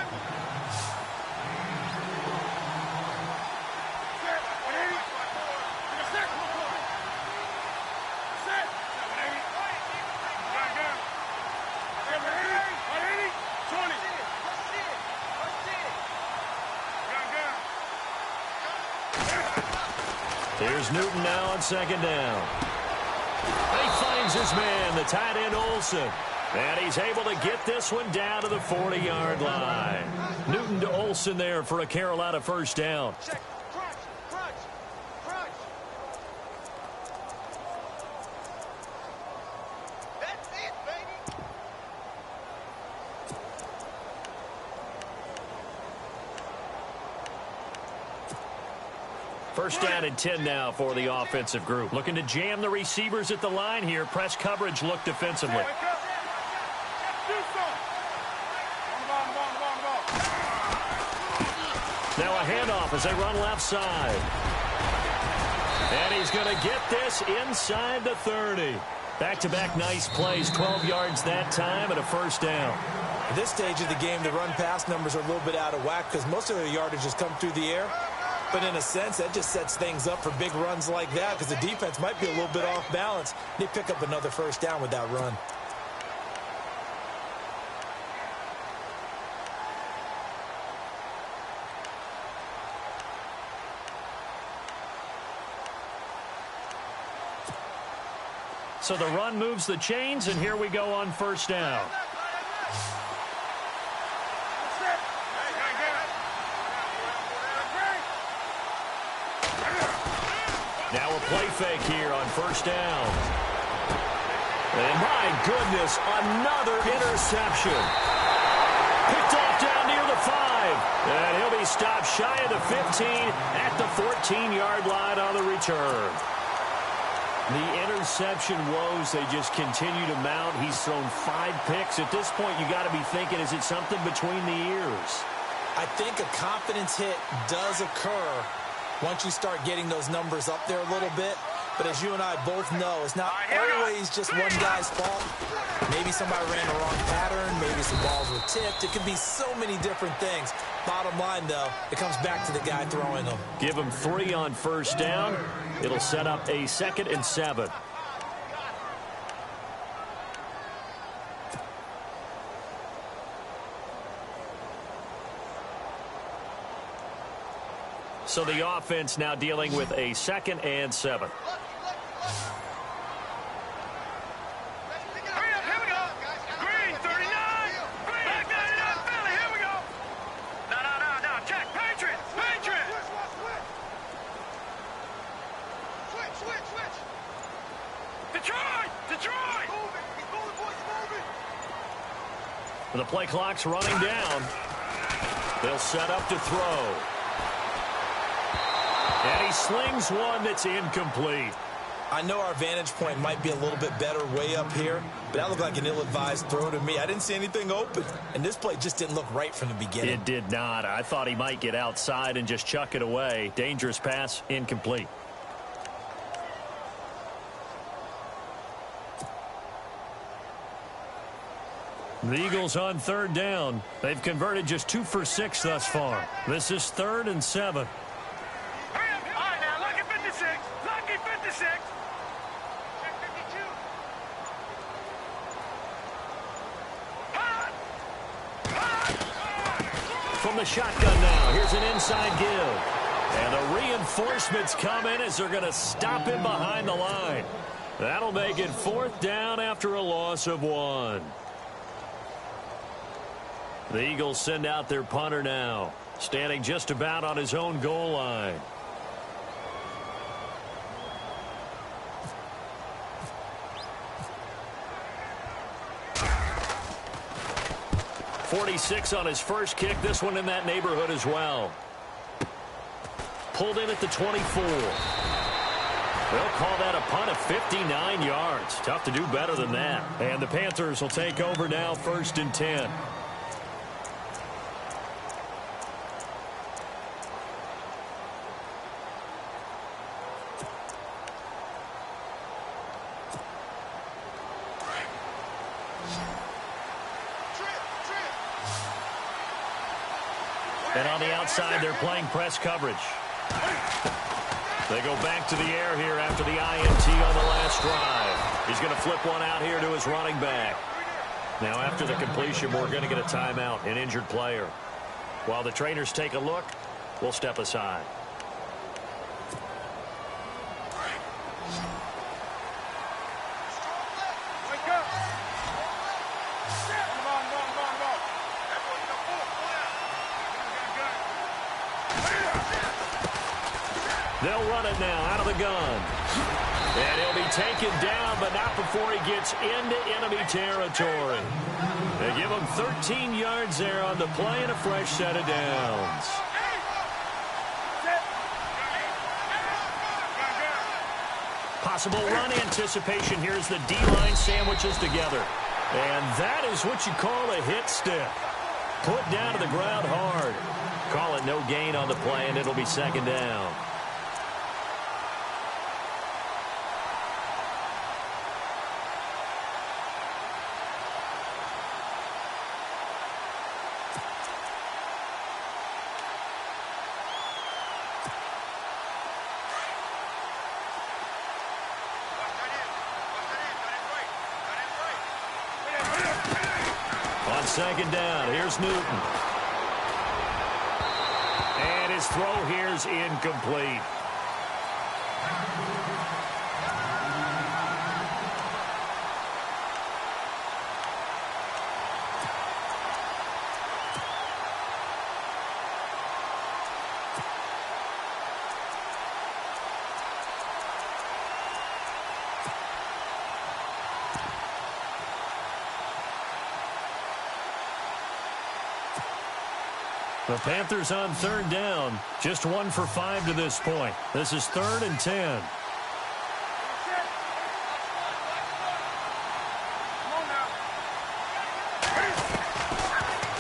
Here's Newton now on second down. He finds his man, the tight end Olsen. And he's able to get this one down to the 40-yard line. Newton to Olsen there for a Carolina first down. First down and 10 now for the offensive group. Looking to jam the receivers at the line here. Press coverage look defensively. Now a handoff as they run left side. And he's going to get this inside the 30. Back-to-back nice plays. 12 yards that time and a first down. At this stage of the game, the run-pass numbers are a little bit out of whack because most of their yardage has come through the air. But in a sense, that just sets things up for big runs like that because the defense might be a little bit off balance. They pick up another first down with that run. So the run moves the chains, and here we go on first down. Now a play fake here on first down. And my goodness, another interception. Picked off down near the 5. And he'll be stopped shy of the 15 at the 14-yard line on the return. The interception woes, they just continue to mount. He's thrown 5 picks. At this point, you got to be thinking, is it something between the ears? I think a confidence hit does occur once you start getting those numbers up there a little bit. But as you and I both know, it's not always just one guy's fault. Maybe somebody ran the wrong pattern. Maybe some balls were tipped. It could be so many different things. Bottom line, though, it comes back to the guy throwing them. Give him 3 on first down. It'll set up a 2nd and 7. So the offense now dealing with a 2nd and 7. The play clock's running down. They'll set up to throw. And he slings one that's incomplete. I know our vantage point might be a little bit better way up here, but that looked like an ill-advised throw to me. I didn't see anything open, and this play just didn't look right from the beginning. It did not. I thought he might get outside and just chuck it away. Dangerous pass, incomplete. The Eagles on 3rd down. They've converted just 2 for 6 thus far. This is 3rd and 7. All right, now, lucky 56. Lucky 56. Check 52. From the shotgun now, here's an inside give. And the reinforcements come in as they're going to stop him behind the line. That'll make it 4th down after a loss of 1. The Eagles send out their punter now, standing just about on his own goal line. .46 on his first kick. This one in that neighborhood as well. Pulled in at the 24. They'll call that a punt of 59 yards. Tough to do better than that. And the Panthers will take over now, 1st and 10. And on the outside, they're playing press coverage. They go back to the air here after the INT on the last drive. He's going to flip one out here to his running back. Now, after the completion, we're going to get a timeout, an injured player. While the trainers take a look, we'll step aside. They'll run it now out of the gun. And he'll be taken down, but not before he gets into enemy territory. They give him 13 yards there on the play and a fresh set of downs. Possible run anticipation. Here's the D-line sandwiches together. And that is what you call a hit stick. Put down to the ground hard. Call it no gain on the play, and it'll be 2nd down. On 2nd down, here's Newton. And his throw here's incomplete. The Panthers on 3rd down, just 1 for 5 to this point. This is 3rd and 10.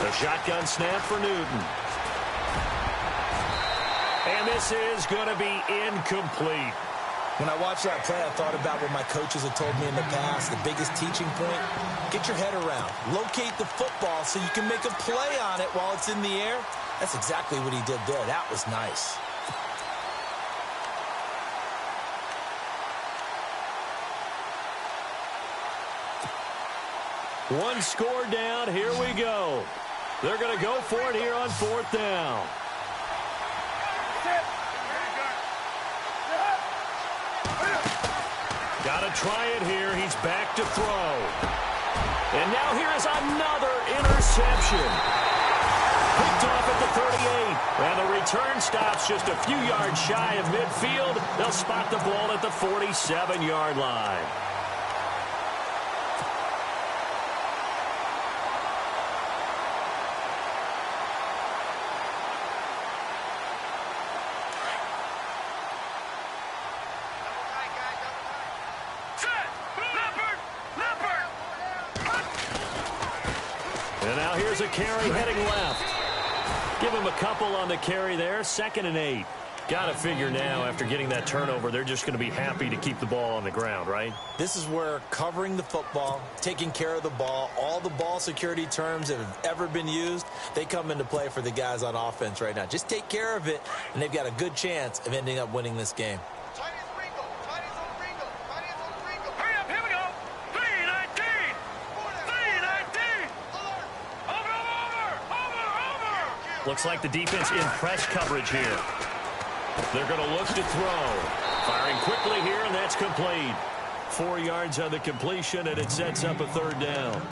The shotgun snap for Newton. And this is going to be incomplete. When I watched that play, I thought about what my coaches had told me in the past. The biggest teaching point, get your head around. Locate the football so you can make a play on it while it's in the air. That's exactly what he did there. That was nice. One score down. Here we go. They're going to go for it here on 4th down. Got to try it here. He's back to throw. And now here is another interception. Picked off at the 38. And the return stops just a few yards shy of midfield. They'll spot the ball at the 47-yard line. And now here's a carry heading left. Give him a couple on the carry there. 2nd and 8. Got to figure now, after getting that turnover, they're just going to be happy to keep the ball on the ground, right? This is where covering the football, taking care of the ball, all the ball security terms that have ever been used, they come into play for the guys on offense right now. Just take care of it, and they've got a good chance of ending up winning this game. Hurry up, here we go. 319. 319. Over. Looks like the defense in press coverage here. They're going to look to throw. Firing quickly here, and that's complete. 4 yards on the completion, and it sets up a 3rd down.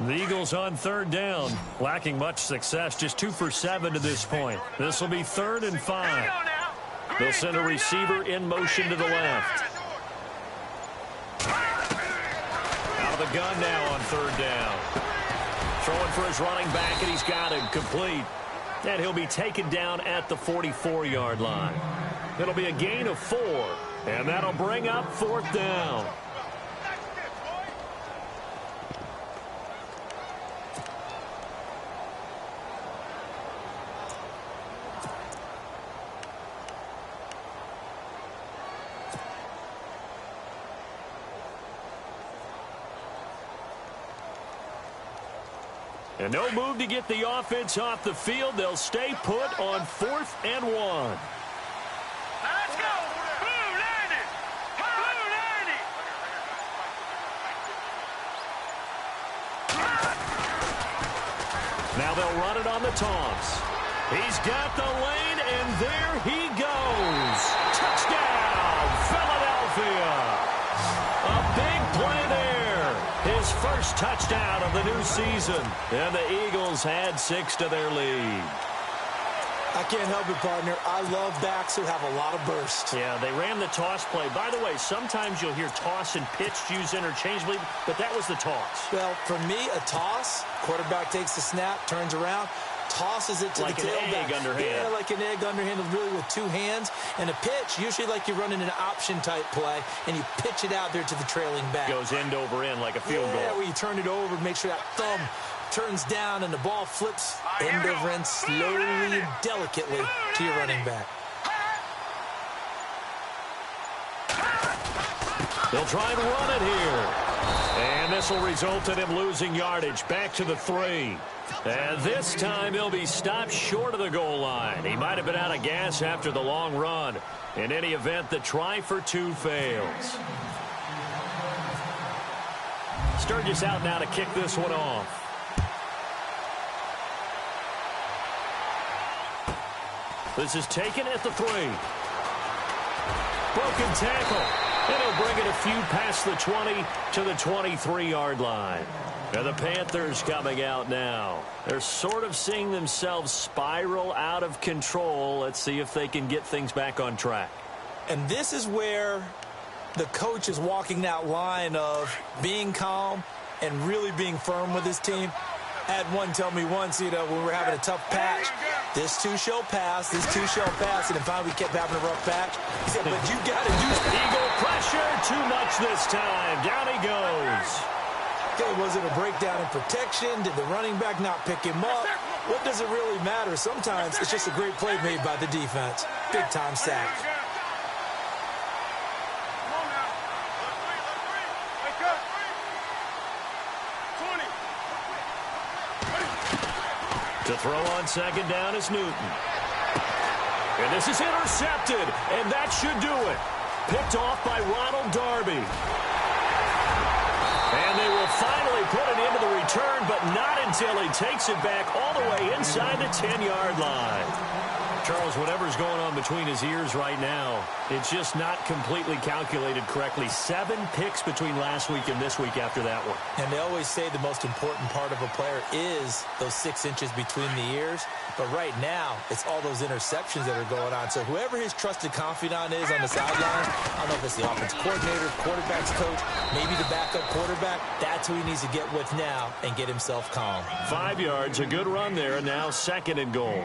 The Eagles on 3rd down, lacking much success, just 2 for 7 to this point. This will be 3rd and 5. They'll send a receiver in motion to the left. Out of the gun now on 3rd down. Throwing for his running back, and he's got him complete. And he'll be taken down at the 44-yard line. It'll be a gain of 4, and that'll bring up 4th down. And no move to get the offense off the field. They'll stay put on 4th and 1. Let's go. Blue 90. Blue 90. Now they'll run it on the toss. He's got the lane, and there he goes. Touchdown, Philadelphia. A big play there. His first touchdown of the new season. And the Eagles had 6 to their lead. I can't help it, partner. I love backs who have a lot of burst. Yeah, they ran the toss play. By the way, sometimes you'll hear toss and pitch used interchangeably, but that was the toss. Well, for me, a toss, quarterback takes the snap, turns around, tosses it to like the tailback. Like an egg underhand. Yeah, like an egg underhand, really with 2 hands. And a pitch, usually like you're running an option-type play, and you pitch it out there to the trailing back. Goes end over end like a field goal. Yeah, where you turn it over, make sure that thumb turns down, and the ball flips end over end slowly and delicately to your running back. They'll try and run it here. And this will result in him losing yardage back to the 3. And this time he'll be stopped short of the goal line. He might have been out of gas after the long run. In any event, the try for 2 fails. Sturgis out now to kick this one off. This is taken at the 3. Broken tackle. And he'll bring it a few past the 20 to the 23-yard line. And the Panthers coming out now. They're sort of seeing themselves spiral out of control. Let's see if they can get things back on track. And this is where the coach is walking that line of being calm and really being firm with his team. I had one tell me once, when we're having a tough patch, this too shall pass, this too shall pass, and then finally we kept having a rough patch. He said, but you got to do something. Eagle pressure, too much this time. Down he goes. Okay, was it a breakdown in protection? Did the running back not pick him up? What does it really matter? Sometimes it's just a great play made by the defense. Big-time sack. To throw on second down is Newton. And this is intercepted, and that should do it. Picked off by Ronald Darby. And they will finally put it into the return, but not until he takes it back all the way inside the 10-yard line. Charles, whatever's going on between his ears right now, it's just not completely calculated correctly. 7 picks between last week and this week after that one. And they always say the most important part of a player is those 6 inches between the ears. But right now, it's all those interceptions that are going on. So whoever his trusted confidant is on the sideline, I don't know if it's the offense coordinator, quarterback's coach, maybe the backup quarterback, that's who he needs to get with now and get himself calm. 5 yards, a good run there, and now 2nd and goal.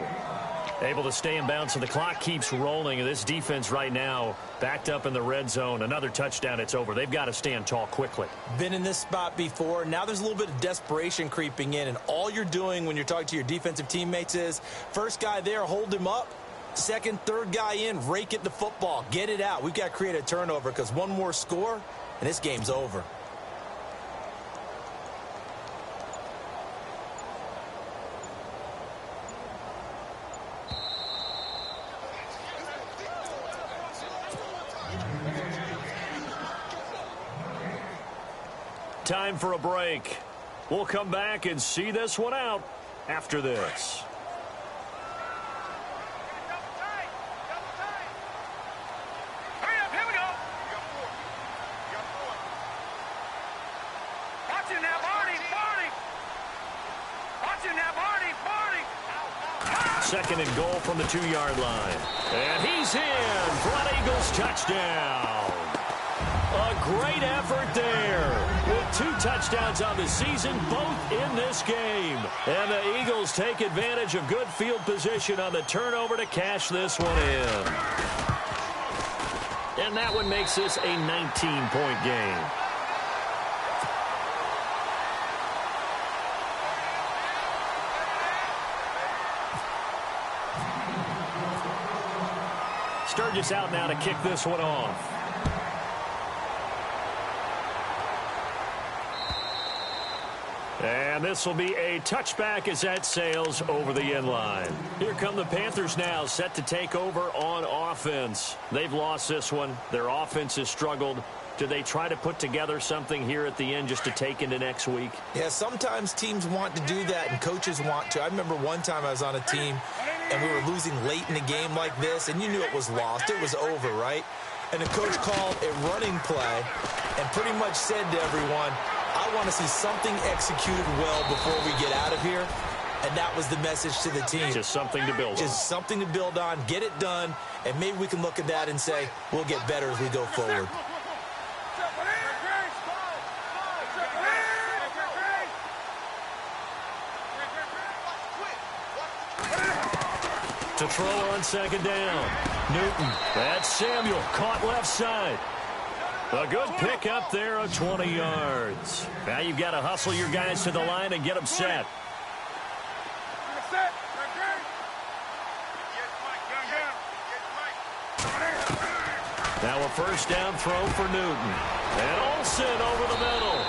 Able to stay in bounds, so the clock keeps rolling. And this defense right now backed up in the red zone. Another touchdown, it's over. They've got to stand tall quickly. Been in this spot before. Now there's a little bit of desperation creeping in. And all you're doing when you're talking to your defensive teammates is, first guy there, hold him up. Second, third guy in, rake it the football. Get it out. We've got to create a turnover because one more score, and this game's over. Time for a break. We'll come back and see this one out after this. Hurry up, here we go. Watch it now, Barney. Watch it now, Barney. 2nd and goal from the 2-yard line. And he's in for an Eagles touchdown. A great effort there. With 2 touchdowns on the season, both in this game. And the Eagles take advantage of good field position on the turnover to cash this one in. And that one makes this a 19-point game. Sturgis out now to kick this one off. And this will be a touchback as that sails over the end line. Here come the Panthers now, set to take over on offense. They've lost this one. Their offense has struggled. Do they try to put together something here at the end just to take into next week? Yeah, sometimes teams want to do that and coaches want to. I remember one time I was on a team and we were losing late in the game like this, and you knew it was lost. It was over, right? And the coach called a running play and pretty much said to everyone, I want to see something executed well before we get out of here. And that was the message to the team. Just something to build on. Just something to build on, get it done, and maybe we can look at that and say, we'll get better as we go forward. To throw on 2nd down. Newton. That's Samuel. Caught left side. A good pick up there of 20 yards. Now you've got to hustle your guys to the line and get them set. Now a 1st down throw for Newton. And Olsen over the middle.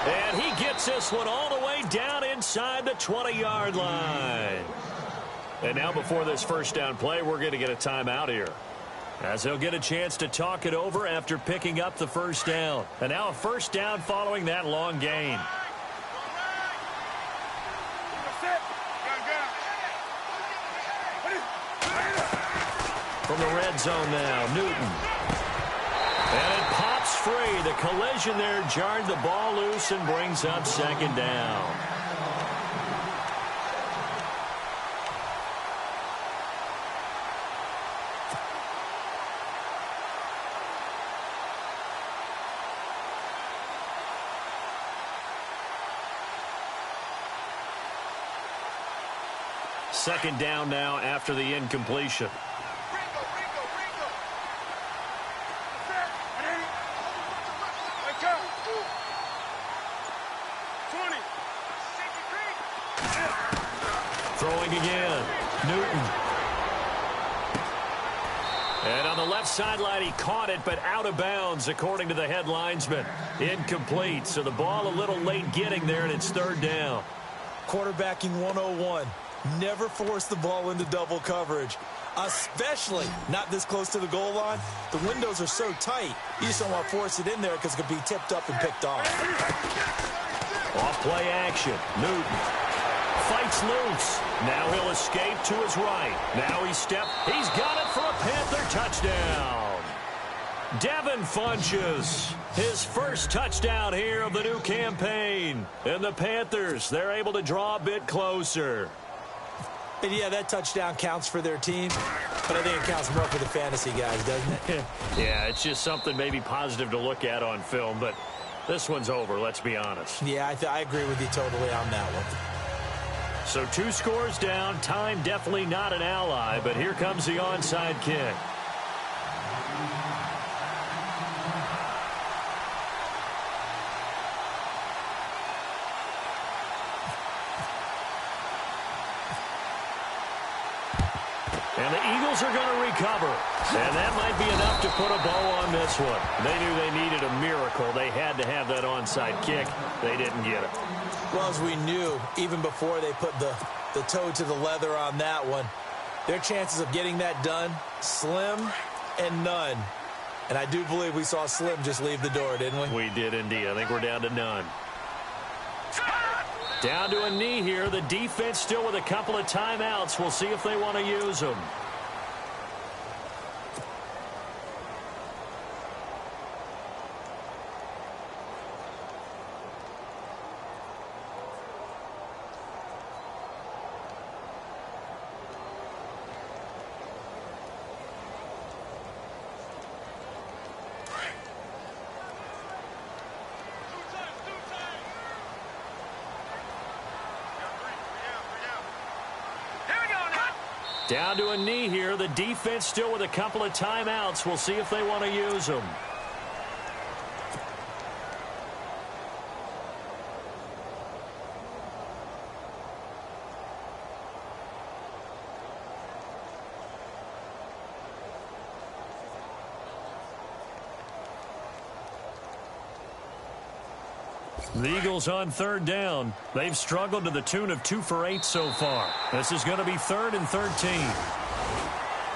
And he gets this one all the way down inside the 20-yard line. And now before this 1st down play, we're going to get a timeout here, as they'll get a chance to talk it over after picking up the 1st down. And now a 1st down following that long gain. From the red zone now, Newton. And it pops free. The collision there jarred the ball loose and brings up 2nd down. Second down now after the incompletion. Throwing again. Newton. And on the left sideline, he caught it, but out of bounds, according to the head linesman. Incomplete, so the ball a little late getting there, and it's 3rd down. Quarterbacking 101. Never force the ball into double coverage, especially not this close to the goal line. The windows are so tight, you just don't want to force it in there because it could be tipped up and picked off. Off play action. Newton fights loose. Now he'll escape to his right. Now he's got it for a Panther touchdown. Devin Funches, his first touchdown here of the new campaign. And the Panthers, they're able to draw a bit closer. And yeah, that touchdown counts for their team, but I think it counts more for the fantasy guys, doesn't it? Yeah, it's just something maybe positive to look at on film, but this one's over, let's be honest. Yeah, I agree with you totally on that one. So 2 scores down, time definitely not an ally, but here comes the onside kick. And the Eagles are going to recover. And that might be enough to put a bow on this one. They knew they needed a miracle. They had to have that onside kick. They didn't get it. Well, as we knew, even before they put the toe to the leather on that one, their chances of getting that done, slim and none. And I do believe we saw Slim just leave the door, didn't we? We did indeed. I think we're down to none. Down to a knee here. The defense still with a couple of timeouts. We'll see if they want to use them. Down to a knee here. The defense still with a couple of timeouts. We'll see if they want to use them. The Eagles on 3rd down. They've struggled to the tune of 2 for 8 so far. This is going to be 3rd and 13.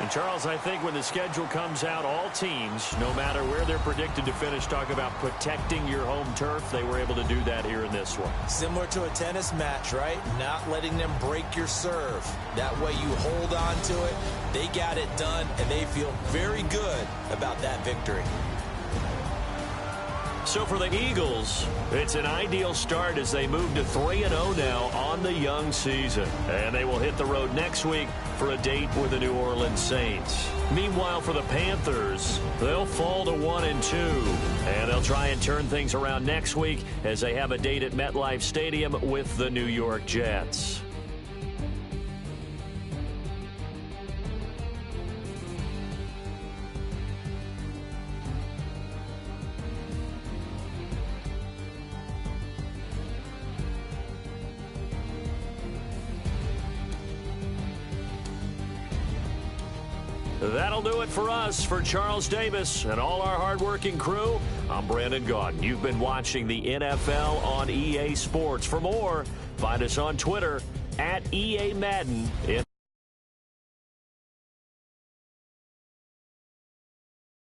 And, Charles, I think when the schedule comes out, all teams, no matter where they're predicted to finish, talk about protecting your home turf. They were able to do that here in this one. Similar to a tennis match, right? Not letting them break your serve. That way you hold on to it. They got it done, and they feel very good about that victory. So for the Eagles, it's an ideal start as they move to 3-0 now on the young season. And they will hit the road next week for a date with the New Orleans Saints. Meanwhile, for the Panthers, they'll fall to 1-2. And they'll try and turn things around next week as they have a date at MetLife Stadium with the New York Jets. That'll do it for us. For Charles Davis and all our hardworking crew, I'm Brandon Gaudin. You've been watching the NFL on EA Sports. For more, find us on Twitter @EA Madden.